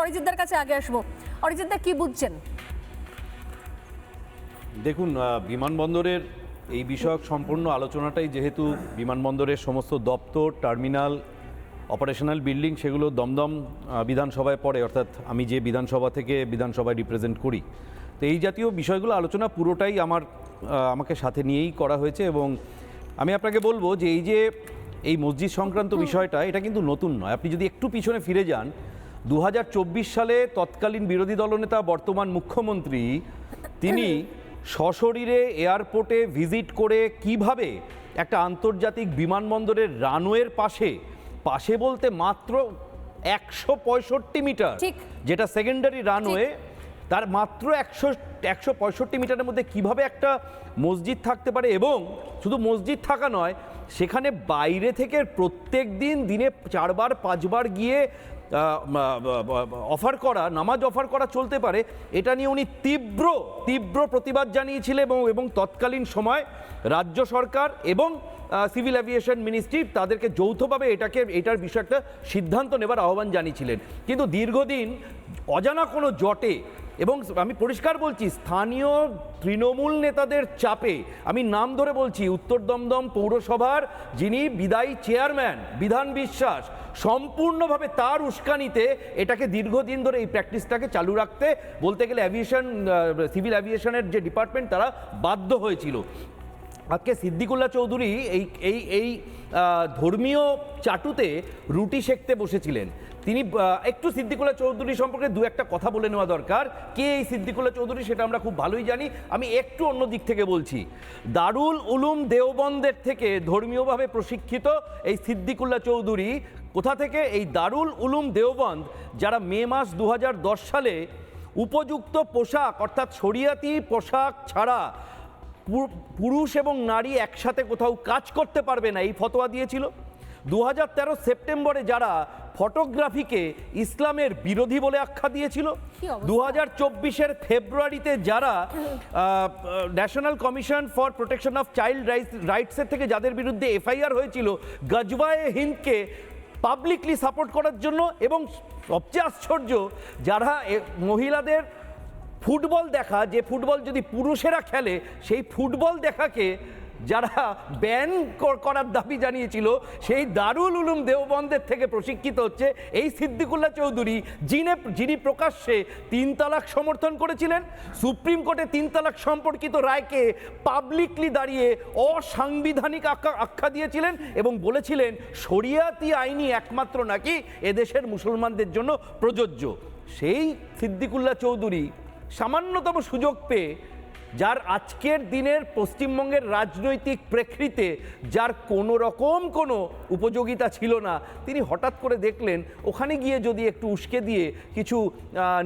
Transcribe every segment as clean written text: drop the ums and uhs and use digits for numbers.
অরিজিৎদার কাছে আগে আসবো। অরিজিৎদা, কি বুঝছেন? দেখুন, বিমানবন্দরের এই বিষয়ক সম্পূর্ণ আলোচনাটাই যেহেতু বিমানবন্দরের সমস্ত দপ্তর, টার্মিনাল, অপারেশনাল বিল্ডিং সেগুলো দমদম বিধানসভায় পড়ে, অর্থাৎ আমি যে বিধানসভা থেকে বিধানসভায় রিপ্রেজেন্ট করি। তো এই জাতীয় বিষয়গুলো আলোচনা পুরোটাই আমাকে সাথে নিয়েই করা হয়েছে। এবং আমি আপনাকে বলবো যে এই মসজিদ সংক্রান্ত বিষয়টা এটা কিন্তু নতুন নয়। আপনি যদি একটু পিছনে ফিরে যান, 2024 সালে তৎকালীন বিরোধী দলনেতা বর্তমান মুখ্যমন্ত্রী তিনি সশরীরে এয়ারপোর্টে ভিজিট করে কিভাবে একটা আন্তর্জাতিক বিমানবন্দরের রানওয়ের পাশে বলতে মাত্র 165 মিটার, যেটা সেকেন্ডারি রানওয়ে, তার মাত্র 165 মিটারের মধ্যে কিভাবে একটা মসজিদ থাকতে পারে। এবং শুধু মসজিদ থাকা নয়, সেখানে বাইরে থেকে প্রত্যেক দিনে 4বার 5বার গিয়ে নামাজ অফার করা চলতে পারে, এটা নিয়ে উনি তীব্র প্রতিবাদ জানিয়েছিলেন। এবং তৎকালীন সময় রাজ্য সরকার এবং সিভিল অ্যাভিয়েশন মিনিস্ট্রি তাদেরকে যৌথভাবে এটার বিষয়ে একটা সিদ্ধান্ত নেবার আহ্বান জানিয়েছিলেন। কিন্তু দীর্ঘদিন অজানা কোনো জটে, এবং আমি পরিষ্কার বলছি, স্থানীয় তৃণমূল নেতাদের চাপে, আমি নাম ধরে বলছি, উত্তর দমদম পৌরসভার যিনি বিদায়ী চেয়ারম্যান বিধান বিশ্বাস, সম্পূর্ণভাবে তার উস্কানিতে এটাকে দীর্ঘদিন ধরে এই প্র্যাকটিসটাকে চালু রাখতে বলতে গেলে সিভিল অ্যাভিয়েশনের যে ডিপার্টমেন্ট তারা বাধ্য হয়েছিল। আজকে সিদ্দিকুল্লাহ চৌধুরী এই ধর্মীয় চাটুতে রুটি সেঁকতে বসেছিলেন। তিনি একটু সিদ্দিকুল্লাহ চৌধুরী সম্পর্কে দু একটা কথা বলে নেওয়া দরকার। কে এই সিদ্দিকুল্লাহ চৌধুরী সেটা আমরা খুব ভালোই জানি। আমি একটু অন্য দিক থেকে বলছি। দারুল উলুম দেওবন্দের থেকে ধর্মীয়ভাবে প্রশিক্ষিত এই সিদ্দিকুল্লাহ চৌধুরী কোথা থেকে? এই দারুল উলুম দেওবন্দ, যারা মে মাস 2010 সালে উপযুক্ত পোশাক অর্থাৎ শরিয়াতি পোশাক ছাড়া পুরুষ এবং নারী একসাথে কোথাও কাজ করতে পারবে না, এই ফতোয়া দিয়েছিল। 2013 সেপ্টেম্বরে যারা ফটোগ্রাফিকে ইসলামের বিরোধী বলে আখ্যা দিয়েছিল, 2024 ফেব্রুয়ারিতে যারা national commission for protection of child রাইটসের থেকে যাদের বিরুদ্ধে এফআইআর হয়েছিল গজওয়ায়ে হিন্দকে পাবলিকলি সাপোর্ট করার জন্য, এবং সবচেয়ে আশ্চর্য, যারা মহিলাদের ফুটবল দেখা, যে ফুটবল যদি পুরুষেরা খেলে সেই ফুটবল দেখাকে যারা ব্যান করার দাবি জানিয়েছিল, সেই দারুল উলুম দেওবন্দের থেকে প্রশিক্ষিত হচ্ছে এই সিদ্দিকুল্লাহ চৌধুরী, যিনি প্রকাশ্যে 3 তালাক সমর্থন করেছিলেন, সুপ্রিম কোর্টে 3 তালাক সম্পর্কিত রায়কে পাবলিকলি দাঁড়িয়ে অসাংবিধানিক আখ্যা দিয়েছিলেন এবং বলেছিলেন শরিয়াতি আইনই একমাত্র নাকি এদেশের মুসলমানদের জন্য প্রযোজ্য। সেই সিদ্দিকুল্লাহ চৌধুরী সামান্যতম সুযোগ পেয়ে, যার আজকের দিনের পশ্চিমবঙ্গের রাজনৈতিক প্রেক্ষিতে যার কোনো রকম কোনো উপযোগিতা ছিল না, তিনি হঠাৎ করে দেখলেন ওখানে গিয়ে যদি একটু উস্কে দিয়ে কিছু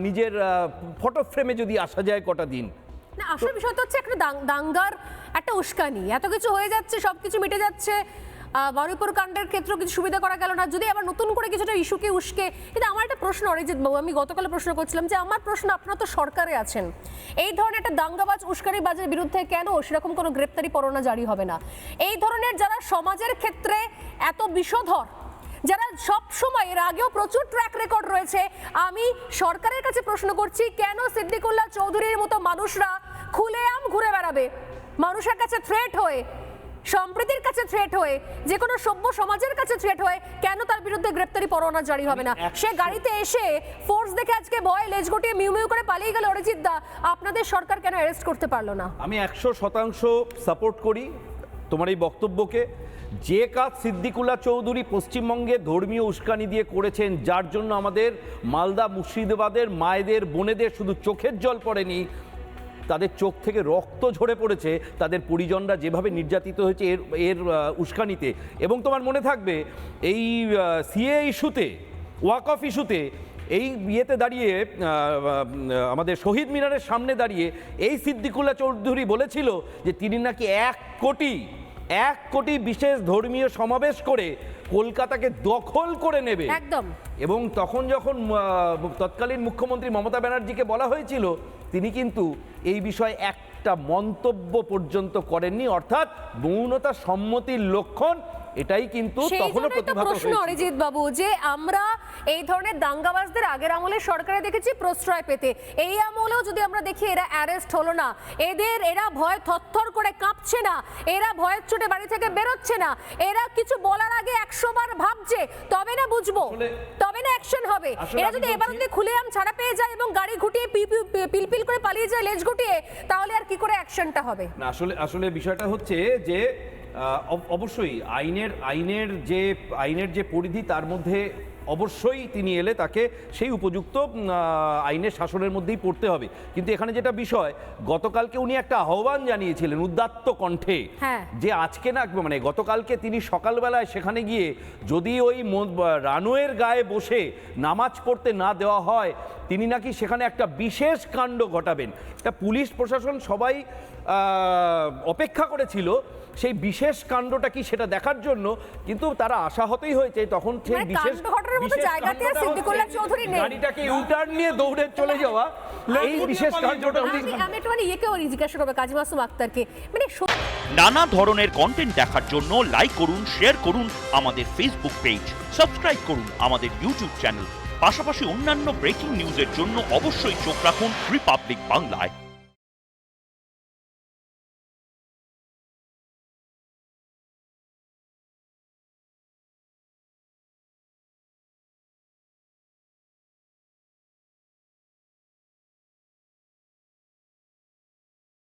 নিজের ফটো ফ্রেমে যদি আসা যায় কটা দিন। না, আসল বিষয়টা হচ্ছে একটা দাঙ্গার একটা উস্কানি, এত কিছু হয়ে যাচ্ছে, সব কিছু মিটে যাচ্ছে, বারুইপুর কাণ্ডের ক্ষেত্রেও কিছু সুবিধা করা গেল না, যদি আবার নতুন করে কিছুটা ইস্যুকে উস্কে। কিন্তু আমার একটা প্রশ্ন, অরিজিৎ বাবু, আমি গতকালে প্রশ্ন করছিলাম যে আমার প্রশ্ন, আপনারা তো সরকারে আছেন, এই ধরনের একটা দাঙ্গাবাজ উস্কানিবাজের বিরুদ্ধে কেন সেরকম কোনো গ্রেপ্তারি পরোয়ানা জারি হবে না? এই ধরনের যারা সমাজের ক্ষেত্রে এত বিষধর, যারা সব সময়, এর আগেও প্রচুর ট্র্যাক রেকর্ড রয়েছে, আমি সরকারের কাছে প্রশ্ন করছি, কেন সিদ্দিকুল্লাহ চৌধুরীর মতো মানুষরা খুলেআম ঘুরে বেড়াবে, মানুষের কাছে থ্রেট হয়ে, সম্প্রীতির কাছে থ্রেট হয়ে, যে কোনো সভ্য সমাজের কাছে থ্রেট হয়ে, কেন তার বিরুদ্ধে গ্রেপ্তারি পরোয়ানা জারি হবে না? সে গাড়িতে এসে ফোর্স দেখে আজকে ভয়ে লেজ গুটিয়ে মিউ মিউ করে পালিয়ে গেল, অরিজিৎ দা, আপনাদের সরকার কেন অ্যারেস্ট করতে পারলো না? আমি 100% সাপোর্ট করি তোমার এই বক্তব্যকে। যে কাজ সিদ্দিকুল্লাহ চৌধুরী পশ্চিমবঙ্গে ধর্মীয় উস্কানি দিয়ে করেছেন, যার জন্য আমাদের মালদা মুর্শিদাবাদের মায়েদের বোনেদের শুধু চোখের জল পড়েনি, তাদের চোখ থেকে রক্ত ঝরে পড়েছে, তাদের পরিজনরা যেভাবে নির্যাতিত হয়েছে এর উস্কানিতে। এবং তোমার মনে থাকবে এই সিএ ইস্যুতে, ওয়াকফ ইস্যুতে, এই বিয়েতে দাঁড়িয়ে আমাদের শহীদ মিনারের সামনে দাঁড়িয়ে এই সিদ্দিকুল্লাহ চৌধুরী বলেছিল যে তিনি নাকি 1 কোটি বিশেষ ধর্মীয় সমাবেশ করে কলকাতাকে দখল করে নেবে একদম। এবং তখন যখন তৎকালীন মুখ্যমন্ত্রী মমতা ব্যানার্জিকে বলা হয়েছিল, তিনি কিন্তু এই বিষয়ে একটা মন্তব্য পর্যন্ত করেননি, অর্থাৎ মৌনতা সম্মতির লক্ষণ এটাই কিন্তু সেই তখনও জন্যই তো প্রতিভাত প্রশ্ন হয়েছিল। অরিজিৎ বাবু, যে আমরা এই ধরনের দাঙ্গাবাজদের আগের আমলে সরকারে দেখেছি প্রশ্রয় পেতে, এই আমলেও যদি আমরা দেখি এরা অ্যারেস্ট হলো না, এরা ভয় থরথর করে কাঁপছে না, এরা ভয়ের চোটে বাড়ি থেকে বেরোচ্ছে না, এরা কিছু বলার আগে 100 বার ভাবছে, তবে না বুঝবো, তবে না অ্যাকশন হবে। আসলে এরা আমি যদি বলছি- এবার যদি খুলেআম ছাড়া পেয়ে যায় এবং গাড়ি ঘুটিয়ে পিলপিল করে পালিয়ে যায় লেজ গুটিয়ে, তাহলে আর কি করে অ্যাকশনটা হবে? না, আসলে বিষয়টা হচ্ছে যে অবশ্যই আইনের যে পরিধি তার মধ্যে অবশ্যই তিনি এলে তাকে সেই উপযুক্ত আইনের শাসনের মধ্যেই পড়তে হবে। কিন্তু এখানে যেটা বিষয়, গতকালকে উনি একটা আহ্বান জানিয়েছিলেন উদাত্ত কণ্ঠে, হ্যাঁ। যে আজকে না, মানে গতকালকে তিনি সকালবেলায় সেখানে গিয়ে যদি ওই রানওয়ের গায়ে বসে নামাজ পড়তে না দেওয়া হয়, তিনি নাকি সেখানে একটা বিশেষ কাণ্ড ঘটাবেন। তা পুলিশ প্রশাসন সবাই অপেক্ষা করেছিল সেই বিশেষ কাণ্ডটা কি সেটা দেখার জন্য, কিন্তু তারা আশাহতই হয়েছে তখন সেই মানে বিশেষ কাণ্ড ঘটানোর মতো বিশেষ জায়গাতে আর কাণ্ডটা সিদ্দিকুল্লাহ হচ্ছে চৌধুরী নেই। গাড়িটাকে ইউটার্ন নিয়ে দৌড়ে চলে যাওয়া, এই বিশেষ কাণ্ডটা উনি আমি একটু মানে ইয়েকেও জিজ্ঞাসা করবো, কাজী মাসুম আক্তারকে, মানে নানা ধরনের কন্টেন্ট দেখার জন্য লাইক করুন, শেয়ার করুন আমাদের ফেসবুক পেজ, সাবস্ক্রাইব করুন আমাদের ইউটিউব চ্যানেল। পাশাপাশি অন্যান্য ব্রেকিং নিউজের জন্য অবশ্যই চোখ রাখুন রিপাবলিক বাংলায়।